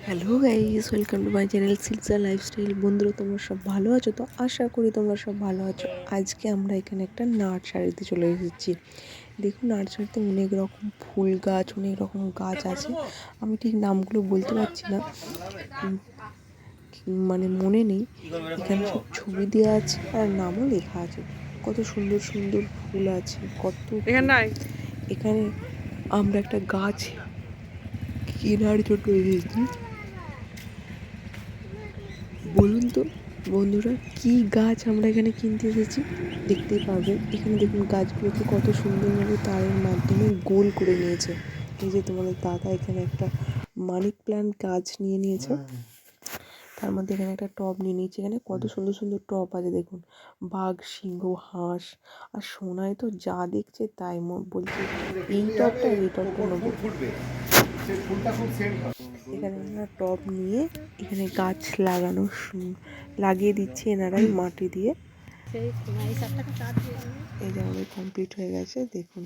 Hello guys, welcome to my channel সিলসা lifestyle. বন্ধুরা, তোমরা সব ভালো আছো? তো আশা করি তোমরা সব ভালো আছো। আজকে আমরা এখানে একটা নার্সারিতে চলে এসেছি। দেখুন, নার্সারিতে অনেক রকম ফুল গাছ, অনেক রকম গাছ আছে। আমি ঠিক নামগুলো বলতে পারছি না, মানে মনে নেই। এখানে সব ছবি দেওয়া আছে আর নামও লেখা আছে। কত সুন্দর সুন্দর ফুল আছে, কত এখানে আমরা একটা গাছ কেনার জন্য এসেছি। বলুন তো বন্ধুরা, কি গাছ আমরা এখানে কিনতে এসেছি? দেখতেই পারবেন। এখানে দেখুন, গাছগুলোকে কত সুন্দরভাবে তারের মাধ্যমে গোল করে নিয়েছে। এই যে তোমাদের দাদা এখানে একটা মানি প্ল্যান্ট গাছ নিয়ে নিয়েছে, তার মধ্যে এখানে একটা টব নিয়ে নিয়েছে। এখানে কত সুন্দর সুন্দর টব আছে দেখুন, বাঘ, সিংহ, হাঁস আর সোনায় তো যা দেখছে তাই বলছে এই টবটা নেবো। এখানে আমরা টব নিয়ে এখানে গাছ লাগিয়ে দিচ্ছি এনারাই মাটি দিয়ে। এই যে আমাদের কমপ্লিট হয়ে গেছে, দেখুন।